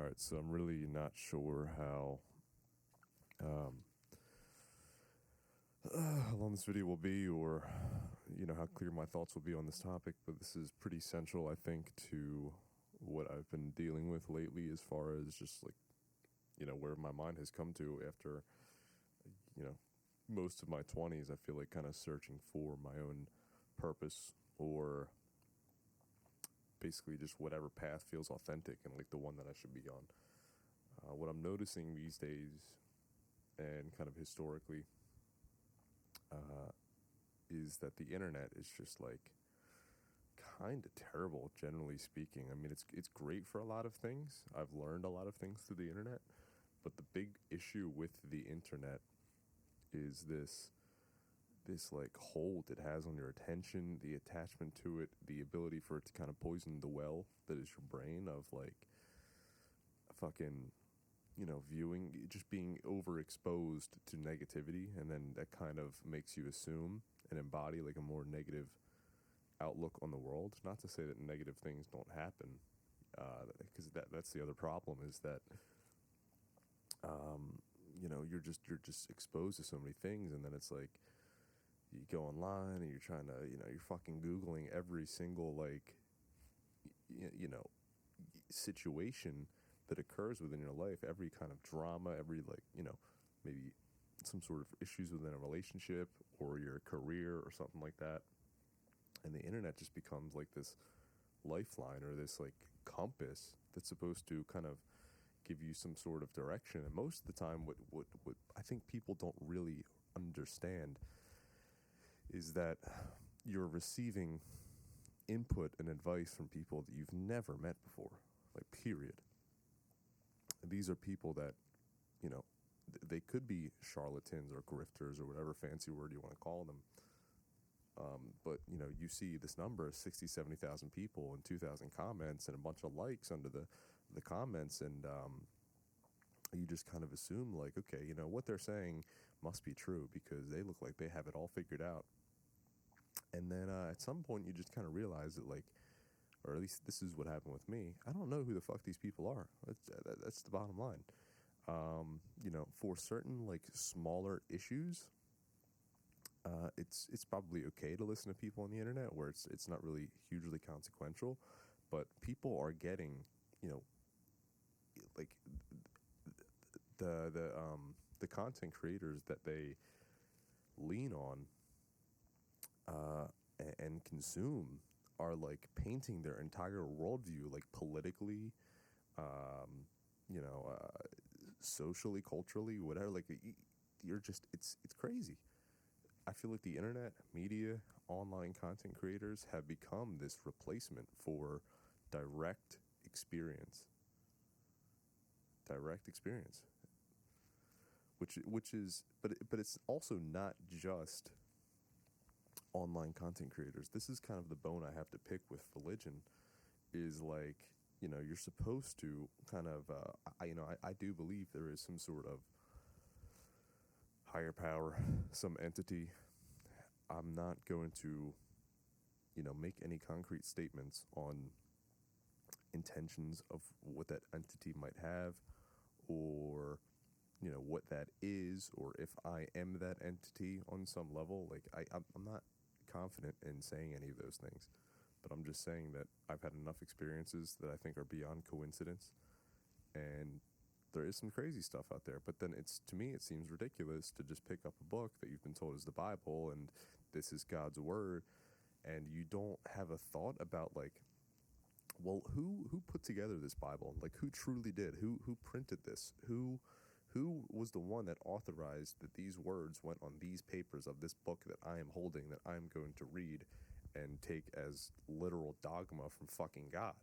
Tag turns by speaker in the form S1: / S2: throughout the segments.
S1: Alright, so I'm really not sure how long this video will be, or how clear my thoughts will be on this topic, but this is pretty central, I think, to what I've been dealing with lately as far as just where my mind has come to after most of my 20s. I feel like kind of searching for my own purpose, or basically just whatever path feels authentic and like the one that I should be on. What I'm noticing these days, and kind of historically, is that the internet is just like kind of terrible, generally speaking. I mean, it's great for a lot of things. I've learned a lot of things through the internet, but the big issue with the internet is this like hold it has on your attention, the attachment to it, the ability for it to kind of poison the well that is your brain, of like fucking viewing, just being overexposed to negativity, and then that kind of makes you assume and embody like a more negative outlook on the world. Not to say that negative things don't happen, because that's the other problem, is that you're just exposed to so many things, and then it's like you go online and you're trying to you're fucking Googling every single situation that occurs within your life, every kind of drama, every maybe some sort of issues within a relationship or your career or something like that. And the internet just becomes like this lifeline, or this like compass that's supposed to kind of give you some sort of direction. And most of the time what I think people don't really understand is that you're receiving input and advice from people that you've never met before, like, period. These are people that, they could be charlatans or grifters or whatever fancy word you want to call them. But, you see this number, 60, 70,000 people and 2,000 comments and a bunch of likes under the comments. And you just kind of assume like, okay, what they're saying must be true because they look like they have it all figured out. And then at some point you just kind of realize that, like, or at least this is what happened with me, I don't know who the fuck these people are. That's the bottom line. For certain like smaller issues, it's probably okay to listen to people on the internet where it's not really hugely consequential, but people are getting, like the content creators that they lean on and consume are like painting their entire worldview, like politically, socially, culturally, whatever. Like you're just, it's crazy. I feel like the internet, media, online content creators have become this replacement for direct experience. Which is, but it's also not just online content creators. This is kind of the bone I have to pick with religion, is like, you're supposed to kind of, I do believe there is some sort of higher power, some entity. I'm not going to, make any concrete statements on intentions of what that entity might have, or what that is, or if I am that entity on some level. Like I'm not confident in saying any of those things, but I'm just saying that I've had enough experiences that I think are beyond coincidence, and there is some crazy stuff out there. But then to me it seems ridiculous to just pick up a book that you've been told is the Bible and this is God's word, and you don't have a thought about, like, well, who put together this Bible? Like, who truly did? Who printed this? Who was the one that authorized that these words went on these papers of this book that I am holding, that I'm going to read and take as literal dogma from fucking God?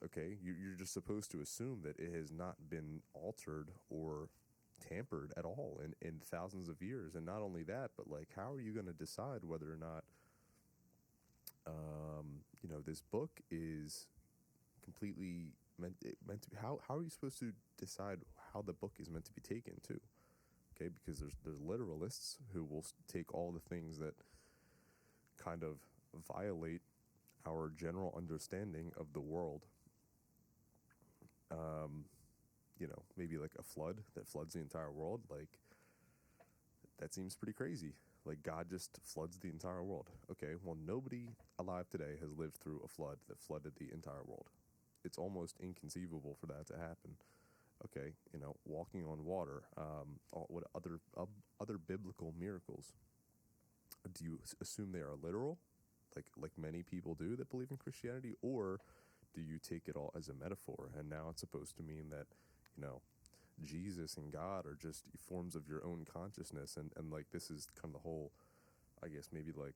S1: Okay, you're just supposed to assume that it has not been altered or tampered at all in thousands of years. And not only that, but like, how are you going to decide whether or not this book is completely meant to be? How are you supposed to decide how the book is meant to be taken too? Okay, because there's literalists who will take all the things that kind of violate our general understanding of the world maybe like a flood that floods the entire world. Like, that seems pretty crazy. Like, God just floods the entire world. Okay, well, nobody alive today has lived through a flood that flooded the entire world. It's almost inconceivable for that to happen. Okay, walking on water. What other biblical miracles? Do you assume they are literal, like many people do that believe in Christianity, or do you take it all as a metaphor? And now it's supposed to mean that, Jesus and God are just forms of your own consciousness, and like this is kind of the whole, I guess maybe like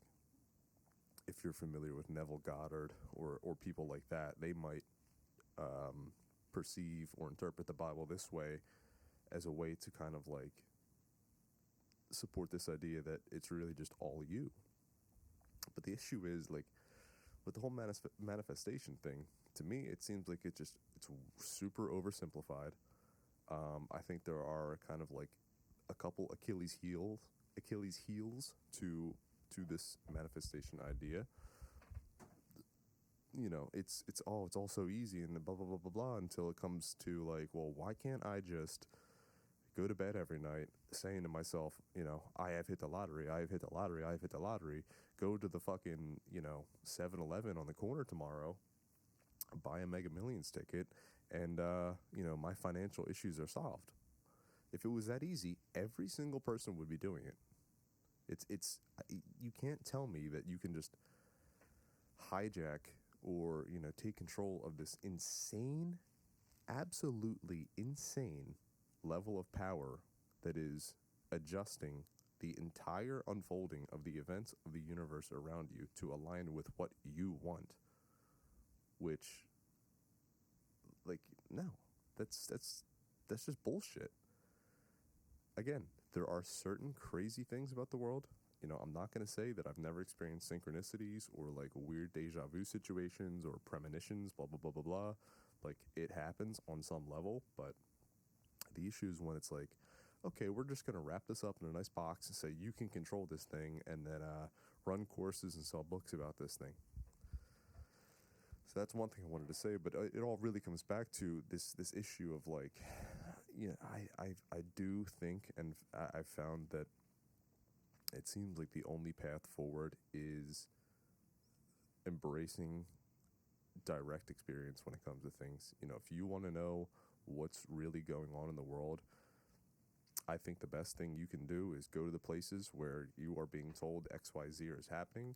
S1: if you're familiar with Neville Goddard or people like that, they might perceive or interpret the Bible this way as a way to kind of like support this idea that it's really just all you. But the issue is, like, with the whole manifestation thing, to me it seems like it's super oversimplified. I think there are kind of like a couple Achilles heels to this manifestation idea. It's all so easy and blah blah blah blah blah until it comes to like, well, why can't I just go to bed every night saying to myself, I have hit the lottery, I have hit the lottery, I have hit the lottery, go to the fucking, 7-Eleven on the corner tomorrow, buy a Mega Millions ticket, and, my financial issues are solved. If it was that easy, every single person would be doing it. You can't tell me that you can just hijack or, take control of this insane, absolutely insane level of power that is adjusting the entire unfolding of the events of the universe around you to align with what you want, which, like, no, that's just bullshit. Again, there are certain crazy things about the world. I'm not going to say that I've never experienced synchronicities or like weird deja vu situations or premonitions, blah, blah, blah, blah, blah. Like, it happens on some level, but the issue is when it's like, okay, we're just going to wrap this up in a nice box and say you can control this thing, and then run courses and sell books about this thing. So that's one thing I wanted to say, but it all really comes back to this issue of like, I do think, and I've found that it seems like the only path forward is embracing direct experience when it comes to things. If you want to know what's really going on in the world, I think the best thing you can do is go to the places where you are being told XYZ is happening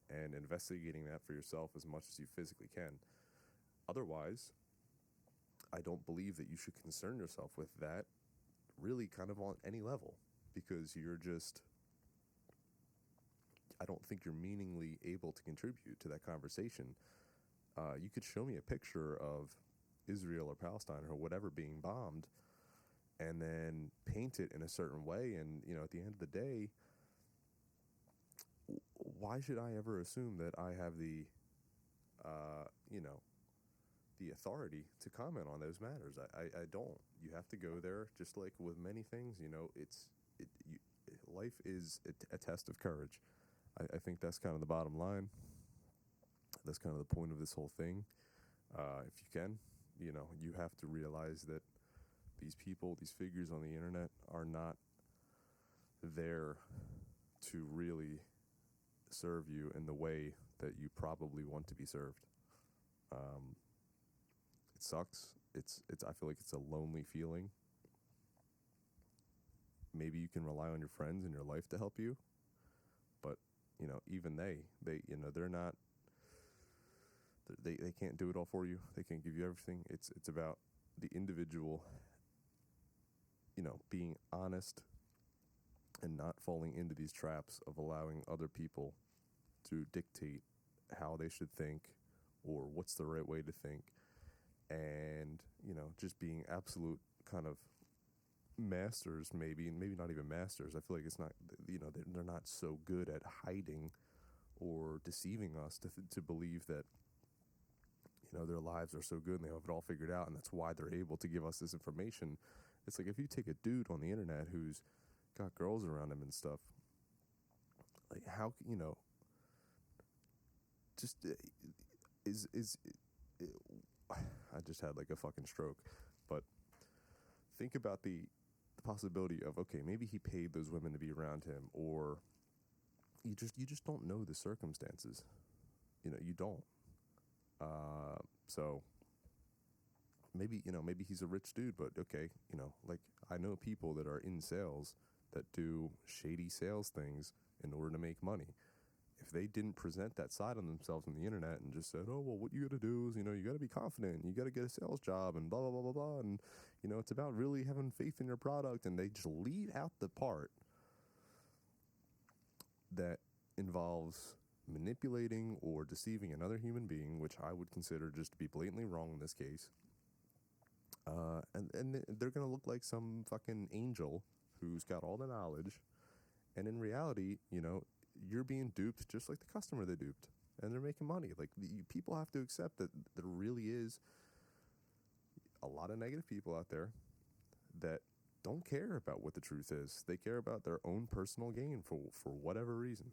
S1: and investigating that for yourself as much as you physically can. Otherwise, I don't believe that you should concern yourself with that really kind of on any level, because I don't think you're meaningfully able to contribute to that conversation. You could show me a picture of Israel or Palestine or whatever being bombed and then paint it in a certain way. And, at the end of the day, why should I ever assume that I have the authority to comment on those matters? I don't. You have to go there, just like with many things. Life is a test of courage. I think that's kind of the bottom line. That's kind of the point of this whole thing. If you can, you have to realize that these people, these figures on the internet are not there to really serve you in the way that you probably want to be served. It sucks. I feel like it's a lonely feeling. Maybe you can rely on your friends in your life to help you, but even they they're not. They can't do it all for you. They can't give you everything. It's about the individual, being honest and not falling into these traps of allowing other people to dictate how they should think or what's the right way to think, and just being absolute kind of masters, maybe not even masters. I feel like it's not, they're not so good at hiding or deceiving us to believe that their lives are so good and they have it all figured out, and that's why they're able to give us this information. It's like, if you take a dude on the internet who's got girls around him and stuff, like, how just is I just had like a fucking stroke. But think about the possibility of, okay, maybe he paid those women to be around him, or you just don't know the circumstances. You don't. So maybe he's a rich dude, but okay, like I know people that are in sales that do shady sales things in order to make money. If they didn't present that side on themselves on the internet and just said, oh, well, what you got to do is, you got to be confident, you got to get a sales job and blah, blah, blah, blah, blah. And, it's about really having faith in your product. And they just leave out the part that involves manipulating or deceiving another human being, which I would consider just to be blatantly wrong in this case. And they're going to look like some fucking angel who's got all the knowledge. And in reality, you're being duped just like the customer they duped. And they're making money. Like, people have to accept that there really is a lot of negative people out there that don't care about what the truth is. They care about their own personal gain for whatever reason.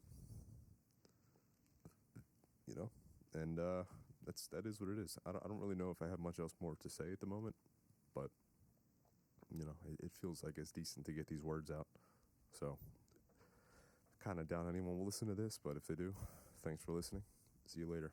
S1: And that is what it is. I don't really know if I have much else more to say at the moment, but it feels like it's decent to get these words out. So, kind of doubt anyone will listen to this, but if they do, thanks for listening. See you later.